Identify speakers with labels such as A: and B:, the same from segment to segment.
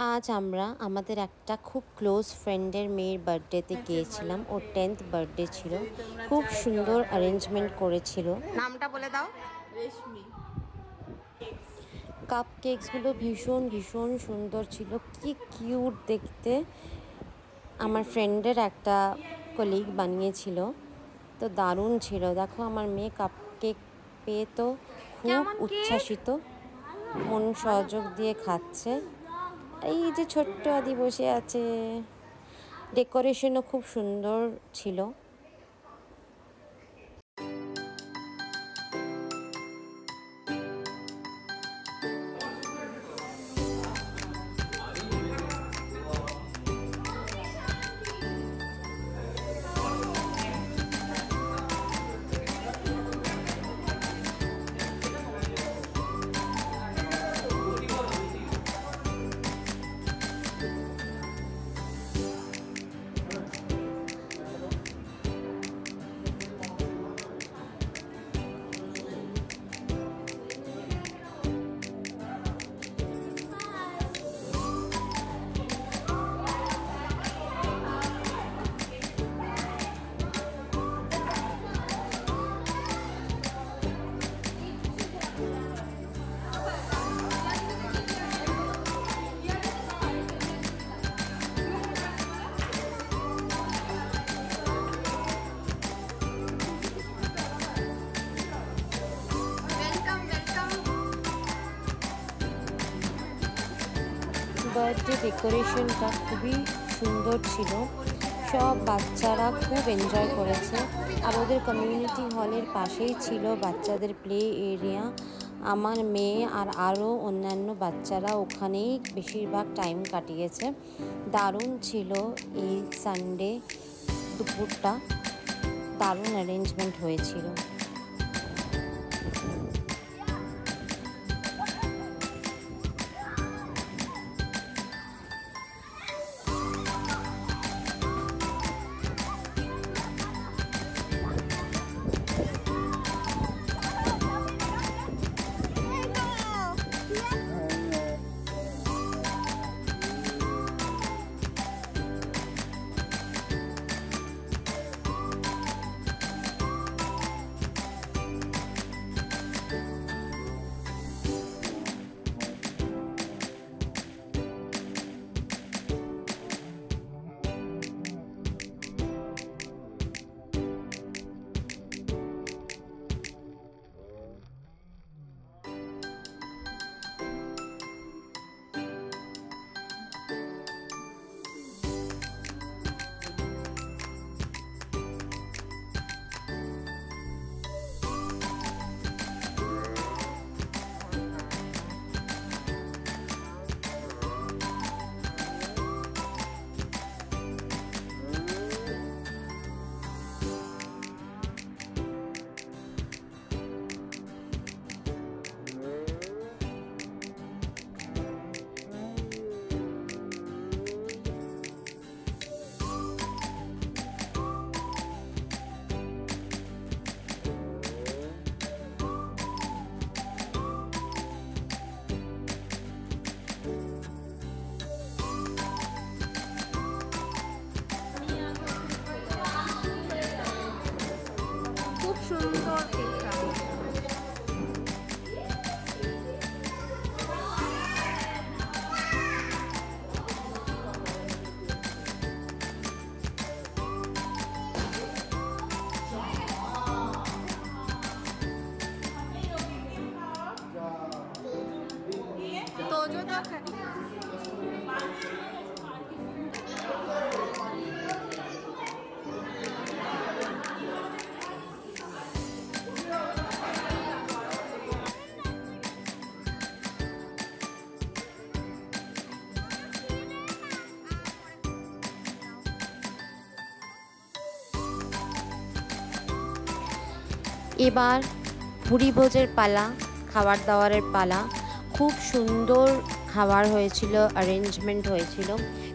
A: আজ আমরা আমাদের একটা খুব ক্লোজ ফ্রেন্ডের মেয়ের বার্থডেতে গিয়েছিলাম। ওর 10th বার্থডে ছিল। খুব সুন্দর অ্যারেঞ্জমেন্ট করেছিল।
B: নামটা বলে দাও।
C: রেশমি।
A: কাপ কেকসগুলো ভীষণ ভীষণ সুন্দর ছিল, কি কিউট দেখতে। আমার ফ্রেন্ডের একটা কলিগ বানিয়েছিল, তো দারুণ ছিল। দেখো আমার মেয়ে কাপ কেক পেয়ে তো খুব উচ্ছ্বাসিত, মন সহযোগ দিয়ে খাচ্ছে। এই যে ছোট্ট আদি বসে আছে। ডেকোরেশনও খুব সুন্দর ছিল। বার্থডে ডেকোরেশনটা খুবই সুন্দর ছিল। সব বাচ্চারা খুব এনজয় করেছে। আর ওদের কমিউনিটি হলের পাশেই ছিল বাচ্চাদের প্লে এরিয়া। আমার মেয়ে আর আরও অন্যান্য বাচ্চারা ওখানেই বেশিরভাগ টাইম কাটিয়েছে। দারুণ ছিল এই সানডে দুপুরটা, দারুণ অ্যারেঞ্জমেন্ট হয়েছিল।
B: খুব সুন্দর কেকটা। তোজো তো
A: এবার ভুরিভোজের পালা, খাবার দাবারের পালা। খুব সুন্দর খাবার হয়েছিল, অ্যারেঞ্জমেন্ট হয়েছিল।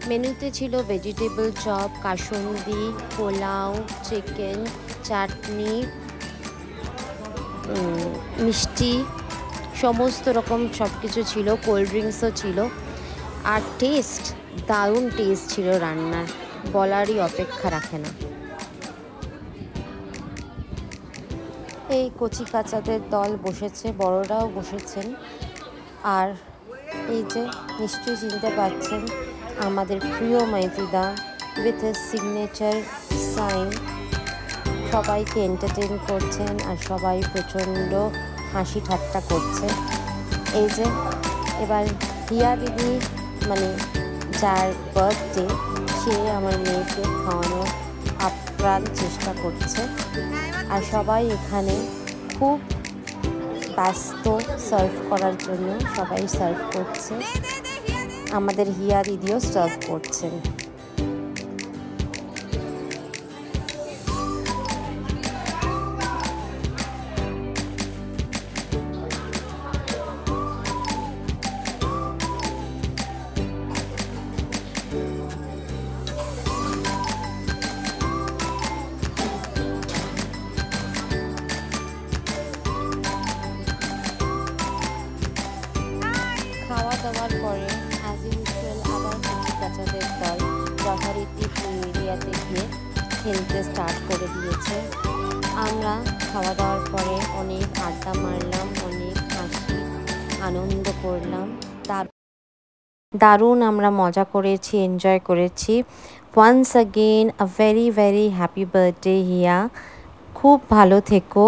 A: মেনুতে ছিল ভেজিটেবল চপ, কাসুন্দি, পোলাও, চিকেন, চাটনি, মিষ্টি, সমস্ত রকম সব কিছু ছিল। কোল্ড ড্রিঙ্কসও ছিল। আর টেস্ট, দারুণ টেস্ট ছিল রান্নার, বলারই অপেক্ষা রাখে না। এই কচি কাচাদের দল বসেছে, বড়রাও বসেছেন। আর এই যে নিশ্চয়ই চিনতে পারছেন আমাদের প্রিয় মাইতিদা উইথ এ সিগনেচার সাইন সবাইকে এন্টারটেন করছেন আর সবাই প্রচণ্ড হাসি ঠাট্টা করছে। এই যে এবার হিয়া দিদি মানে যার বার্থডে, সে আমার মেয়েকে খাওয়ানোর আপ্রাণ চেষ্টা করছে। আর সবাই এখানে খুব ব্যস্ত সার্ভ করার জন্য, সবাই সার্ভ করছে। আমাদের হিয়া দিদিও সার্ভ করছেন। খাওয়া দাওয়ার পরে অ্যাজ ইউজুয়াল আবার কচি কাচাদের দল যথারীতি এরিয়াতে গিয়ে খেলতে স্টার্ট করে দিয়েছে। আমরা খাওয়া দাওয়ার পরে অনেক আড্ডা মারলাম, অনেক হাসি আনন্দ করলাম, দারুণ আমরা মজা করেছি, এনজয় করেছি। Once again a very very happy birthday Hiya, খুব ভালো থেকো।